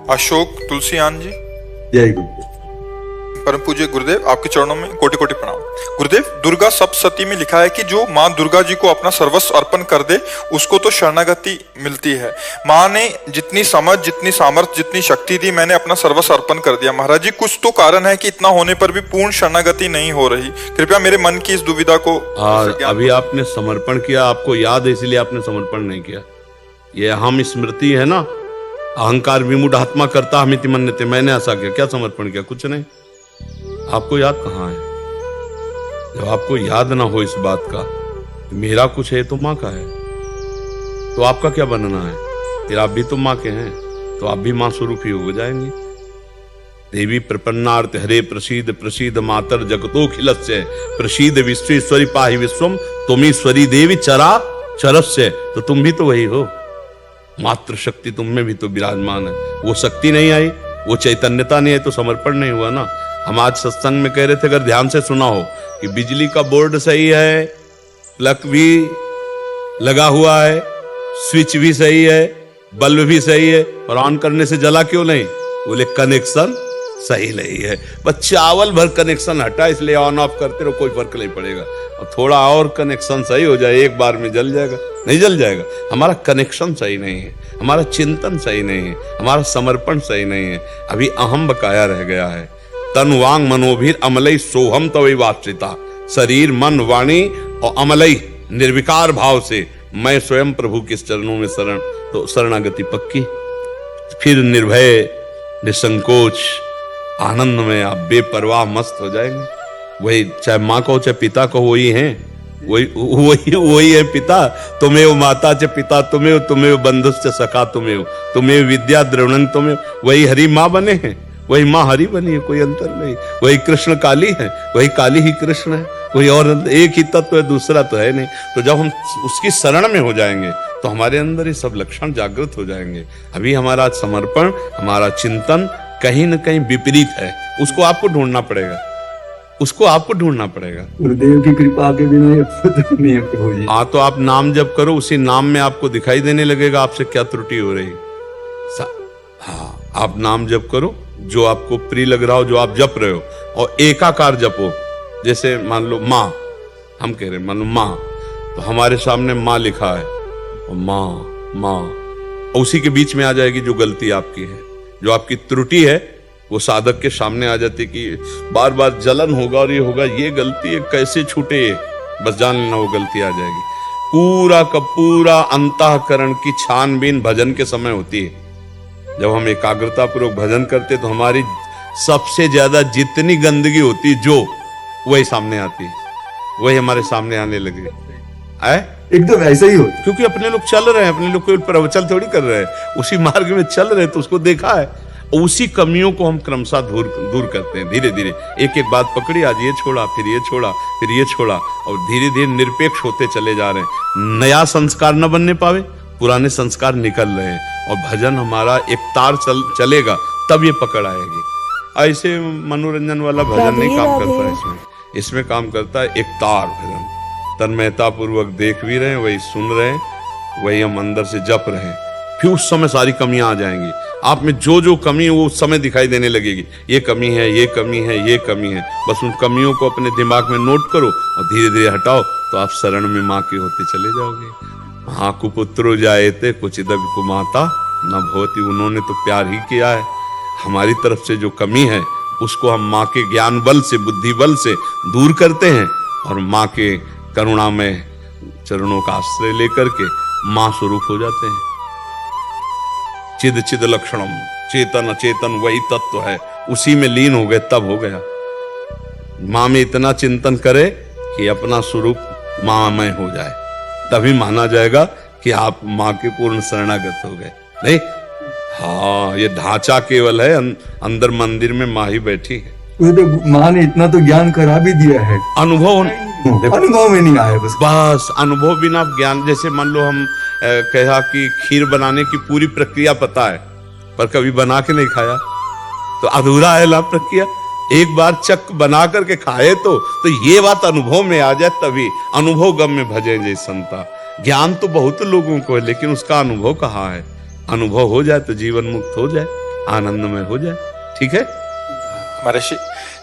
अशोक तुलसीयान जी। जय गुरुदेव। परम पूज्य गुरुदेव, आपके चरणों में कोटि कोटि प्रणाम। गुरुदेव, दुर्गा सप्तशती में लिखा है कि जो माँ दुर्गा जी को अपना सर्वस्व अर्पण कर दे उसको तो शरणागति मिलती है। माँ ने जितनी समझ, जितनी सामर्थ्य, जितनी शक्ति दी, मैंने अपना सर्वस्व अर्पण कर दिया। महाराज जी, कुछ तो कारण है कि इतना होने पर भी पूर्ण शरणागति नहीं हो रही। कृपया मेरे मन की इस दुविधा को अभी आपने समर्पण किया, आपको याद है इसलिए आपने समर्पण नहीं किया। ये अहम स्मृति है ना, अहंकार विमूढ़ आत्मा करता हमिति मन्यते, मैंने ऐसा किया, क्या समर्पण किया? कुछ नहीं। आपको याद कहाँ है? जब आपको याद ना हो इस बात का, मेरा कुछ है तो माँ का है, तो आपका क्या बनना है? फिर आप भी तो माँ के हैं, तो आप भी माँ स्वरूप ही हो जाएंगे। देवी प्रपन्नार्थ हरे प्रसीद प्रसीद मातर जगतोखिलस्य प्रसीद विश्वेश्वरी पाहि विश्वम तुमीश्वरी देवी चरा चरस्य। तो तुम भी तो वही हो, मात्र शक्ति तुम में भी तो विराजमान है। वो शक्ति नहीं आई, वो चैतन्यता नहीं आई तो समर्पण नहीं हुआ ना। हम आज सत्संग में कह रहे थे, अगर ध्यान से सुना हो, कि बिजली का बोर्ड सही है, प्लग भी लगा हुआ है, स्विच भी सही है, बल्ब भी सही है, और ऑन करने से जला क्यों नहीं? बोले कनेक्शन सही नहीं है। बस चावल भर कनेक्शन हटा, इसलिए ऑन ऑफ करते रहो, कोई फर्क नहीं पड़ेगा। और थोड़ा और कनेक्शन सही हो जाए, एक बार में जल जाएगा? नहीं जल जाएगा। हमारा कनेक्शन सही नहीं है, हमारा चिंतन सही नहीं है, हमारा समर्पण सही नहीं है। अभी अहम बकाया रह गया है। तन वांग मनोभीर अमलई सोहम तवै वाचिता, शरीर मन वाणी और अमलई निर्विकार भाव से मैं स्वयं प्रभु के चरणों में शरण, तो शरणागति पक्की। फिर निर्भय निसंकोच आनंद में आप बेपरवाह मस्त हो जाएंगे। वही चाहे माँ को चाहे पिता को, वही हैं, वही है पिता। तुम्हें माता च पिता तुम्हें, तुम्हें बंधुश्च सखा तुम्हें विद्या द्रवणं तुम्हें। वही हरि माँ बने हैं, वही माँ हरि बनी है, कोई अंतर नहीं। वही कृष्ण काली है, वही काली ही कृष्ण है, कोई और एक ही तत्व है, दूसरा तो है नहीं। तो जब हम उसकी शरण में हो जाएंगे तो हमारे अंदर ये सब लक्षण जागृत हो जाएंगे। अभी हमारा समर्पण, हमारा चिंतन कहीं न कहीं विपरीत है। उसको आपको ढूंढना पड़ेगा, उसको आपको ढूंढना पड़ेगा। गुरुदेव की कृपा के बिना ये नहीं है प्रभु जी। हाँ, तो आप नाम जप करो, उसी नाम में आपको दिखाई देने लगेगा आपसे क्या त्रुटि हो रही। हाँ, आप नाम जप करो, जो आपको प्रिय लग रहा हो, जो आप जप रहे हो, और एकाकार जपो। जैसे मान लो माँ, हम कह रहे हैं मान लो माँ, तो हमारे सामने माँ लिखा है, और माँ, उसी के बीच में आ जाएगी जो गलती आपकी है, जो आपकी त्रुटि है, वो साधक के सामने आ जाती कि बार बार जलन होगा और ये होगा, ये गलती है, कैसे छूटे ये, बस जान लेना वो गलती आ जाएगी। पूरा का पूरा अंतःकरण की छानबीन भजन के समय होती है। जब हम एकाग्रता पूर्वक भजन करते तो हमारी सबसे ज्यादा जितनी गंदगी होती जो, वही सामने आती है, वही हमारे सामने आने लगे। एकदम ऐसा ही होता, क्योंकि अपने लोग चल रहे हैं, अपने लोग कोई प्रवचन थोड़ी कर रहे हैं, उसी मार्ग में चल रहे हैं, तो उसको देखा है। उसी कमियों को हम क्रमशः दूर करते हैं। धीरे धीरे एक एक बात पकड़ी, आज ये छोड़ा, फिर ये छोड़ा, फिर ये छोड़ा, और धीरे धीरे निरपेक्ष होते चले जा रहे हैं। नया संस्कार न बनने पावे, पुराने संस्कार निकल रहे हैं, और भजन हमारा एक तार चलेगा, तब ये पकड़ आएगी। ऐसे मनोरंजन वाला भजन नहीं काम करता, इसमें काम करता है एक तार भजन। तन्मयता पूर्वक देख भी रहे हैं, वही सुन रहे हैं, वही हम अंदर से जप रहे हैं। फिर उस समय सारी कमियां आ जाएंगी। आप में जो जो कमी है वो उस समय दिखाई देने लगेगी। ये कमी है, ये कमी है, ये कमी है। बस उन कमियों को अपने दिमाग में नोट करो और धीरे धीरे हटाओ, तो आप शरण में माँ के होते चले जाओगे। हाँ, कुपुत्रो जायते कुचिदपि कुमाता न भवति। उन्होंने तो प्यार ही किया है। हमारी तरफ से जो कमी है उसको हम माँ के ज्ञान बल से, बुद्धि बल से दूर करते हैं, और माँ के करुणा में चरणों का आश्रय लेकर के माँ स्वरूप हो जाते हैं। चिद चिद लक्षणम, चेतन अचेतन वही तत्व है, उसी में लीन हो गए, तब हो गया। माँ में इतना चिंतन करे कि अपना स्वरूप माँमय हो जाए, तभी माना जाएगा कि आप माँ के पूर्ण शरणागत हो गए। नहीं, हाँ, ये ढांचा केवल है, अंदर मंदिर में माँ ही बैठी है। तो माँ ने इतना तो ज्ञान करा भी दिया है, अनुभव में नहीं आया। बस अनुभव बिना ज्ञान। जैसे मान लो हम कहा कि खीर बनाने की पूरी प्रक्रिया पता है, पर कभी बना के नहीं खाया, तो अधूरा है लाभ प्रक्रिया। एक बार चक बना करके खाए तो ये बात अनुभव में आ जाए, तभी अनुभव गम में भजे जय संता। ज्ञान तो बहुत लोगों को है, लेकिन उसका अनुभव कहाँ है? अनुभव हो जाए तो जीवन मुक्त हो जाए। आनंदमय हो जाए। ठीक है। महर्षि,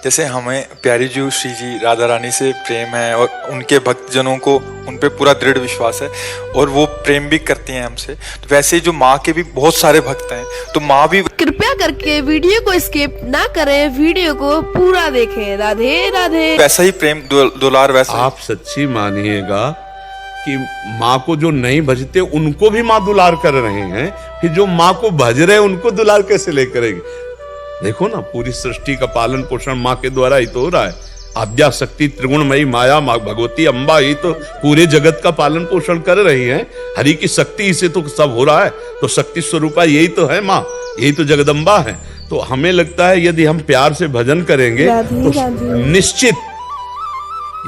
जैसे हमें प्यारी जी श्री जी राधा रानी से प्रेम है और उनके भक्तजनों को उन पे पूरा दृढ़ विश्वास है और वो प्रेम भी करती हैं हमसे, तो वैसे ही जो माँ के भी बहुत सारे भक्त हैं, तो माँ भी कृपया करके वीडियो को स्किप ना करें, वीडियो को पूरा देखें। राधे राधे। वैसा ही प्रेम दुलार वैसा आप सच्ची मानिएगा कि माँ को जो नहीं भजते उनको भी माँ दुलार कर रहे हैं, फिर जो माँ को भज रहे हैं उनको दुलार कैसे ले करेंगे? देखो ना, पूरी सृष्टि का पालन पोषण माँ के द्वारा ही तो हो रहा है। आद्या शक्ति त्रिगुणमयी माया माँ भगवती अम्बा ही तो पूरे जगत का पालन पोषण कर रही है। हरि की शक्ति से तो सब हो रहा है, तो शक्ति स्वरूपा यही तो है माँ, यही तो जगदम्बा है। तो हमें लगता है यदि हम प्यार से भजन करेंगे तो निश्चित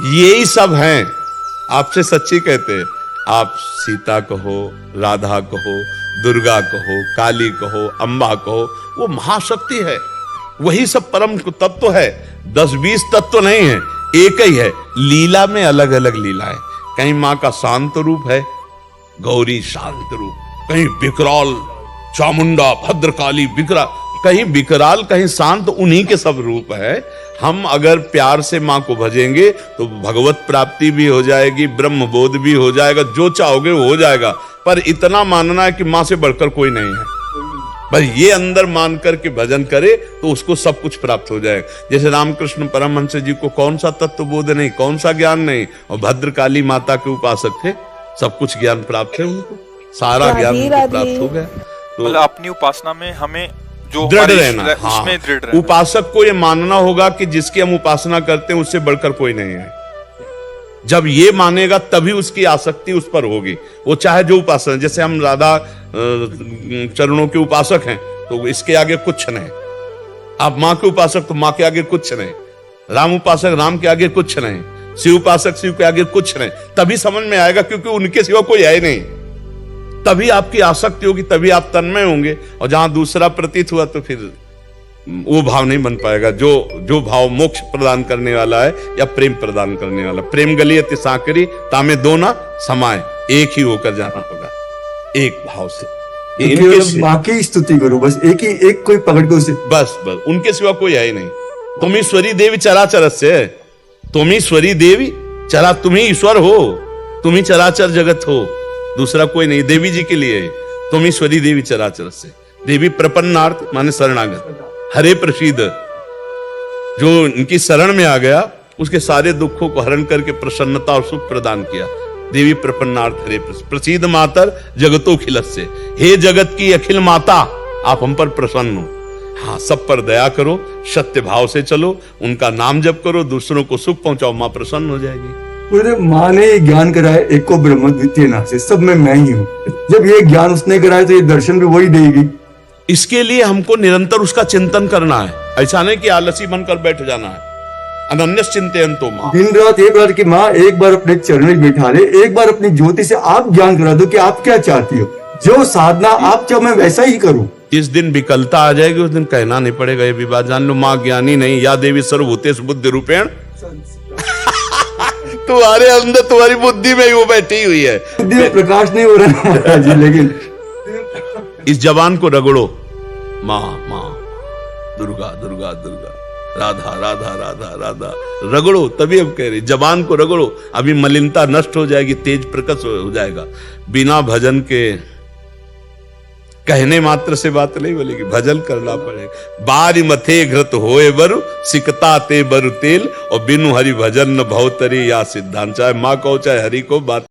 यही सब हैं। आपसे सच्ची कहते हैं, आप सीता कहो, राधा कहो, दुर्गा कहो, काली कहो, अम्बा कहो, वो महाशक्ति है, वही सब परम तत्व है। 10-20 तत्व नहीं है, एक ही है। लीला में अलग अलग लीलाएं, कहीं माँ का शांत रूप है, गौरी शांत रूप, कहीं विकराल चामुंडा भद्रकाली विकराल, कहीं विकराल कहीं शांत, उन्हीं के सब रूप है। हम अगर प्यार से माँ को भजेंगे तो भगवत प्राप्ति भी हो जाएगी, ब्रह्म बोध भी हो जाएगा, जो चाहोगे वो हो जाएगा। पर इतना मानना है कि माँ से बढ़कर कोई नहीं है, बस ये अंदर मान कर के भजन करे तो उसको सब कुछ प्राप्त हो जाएगा। जैसे रामकृष्ण परमहंस जी को कौन सा तत्व बोध नहीं, कौन सा ज्ञान नहीं, और भद्रकाली माता के उपासक थे, सब कुछ ज्ञान प्राप्त है उनको, सारा ज्ञान उनको प्राप्त हो गया। तो मतलब अपनी उपासना में हमें जो दृढ़ हमारी रहना, उसमें दृढ़ रहना। उपासक को ये मानना होगा कि जिसकी हम उपासना करते हैं उससे बढ़कर कोई नहीं है। जब ये मानेगा तभी उसकी आसक्ति उस पर होगी, वो चाहे जो उपासना। जैसे हम राधा चरणों के उपासक हैं तो इसके आगे कुछ नहीं, आप माँ के उपासक तो माँ के आगे कुछ नहीं, राम उपासक राम के आगे कुछ नहीं, शिव उपासक शिव के आगे कुछ नहीं। तभी समझ में आएगा, क्योंकि उनके सिवा कोई है नहीं। तभी आपकी आसक्ति होगी, तभी आप तन्मय होंगे। और जहां दूसरा प्रतीत हुआ तो फिर वो भाव नहीं बन पाएगा, जो भाव मोक्ष प्रदान करने वाला है या प्रेम प्रदान करने वाला। प्रेम गलियत साकरी तामे दो ना समाए, एक ही होकर जाना होगा, एक भाव से। माँ की स्तुति करो, बस एक कोई पकड़ के उसे, बस उनके सिवा कोई है ही नहीं। तुम ईश्वरी देवी चराचर से, तुम ईश्वरी देवी चरा, तुम ही ईश्वर हो, तुम ही चराचर जगत हो, दूसरा कोई नहीं। देवी जी के लिए तुम ईश्वरी देवी चराचर से। देवी प्रपन्नार्थ माने शरणागत, हरे प्रसीद, जो इनकी शरण में आ गया उसके सारे दुखों को हरण करके प्रसन्नता और सुख प्रदान किया। देवी प्रपन्नार्थ हरे प्रसीद मातर जगतो खिलस्य, हे जगत की अखिल माता आप हम पर प्रसन्न हो। हाँ, सब पर दया करो, सत्य भाव से चलो, उनका नाम जप करो, दूसरों को सुख पहुंचाओ, माँ प्रसन्न हो जाएगी। माँ ने ज्ञान कराया, एक को ब्रह्म द्वितीय नास्ति, सब में मैं ही हूँ। जब ये ज्ञान उसने कराया तो ये दर्शन भी वही देगी। इसके लिए हमको निरंतर उसका चिंतन करना है, ऐसा नहीं कि आलसी बनकर बैठ जाना है। अनन्य चिंतयन्तो माँ, दिन रात ये बात कि माँ एक बार अपने चरण में बैठा ले, एक बार अपनी ज्योति से आप ज्ञान करा दो कि आप क्या चाहती हो, जो साधना आप चाहो मैं वैसा ही करूं। जिस दिन विकलता आ जाएगी उस दिन कहना नहीं पड़ेगा ये भी बात जान लो, माँ ज्ञानी नहीं, या देवी सर्वभूतेषु बुद्धि रूपेण तुम्हारे अंदर, तुम्हारी बुद्धि में ही वो बैठी हुई है। बुद्धि में प्रकाश नहीं हो रहा जी, लेकिन इस जवान को रगड़ो, माँ माँ, दुर्गा दुर्गा दुर्गा, राधा राधा राधा राधा, रगड़ो, तभी हम कह रहे जवान को रगड़ो, अभी मलिनता नष्ट हो जाएगी, तेज प्रकट हो जाएगा। बिना भजन के कहने मात्र से बात नहीं बोलेगी, भजन करना पड़ेगा। बारी मथे घृत होए बरु सिकता ते बरु तेल, और बिनु हरि भजन न भवतरी या सिद्धांत। चाहे माँ को चाहे हरि को बात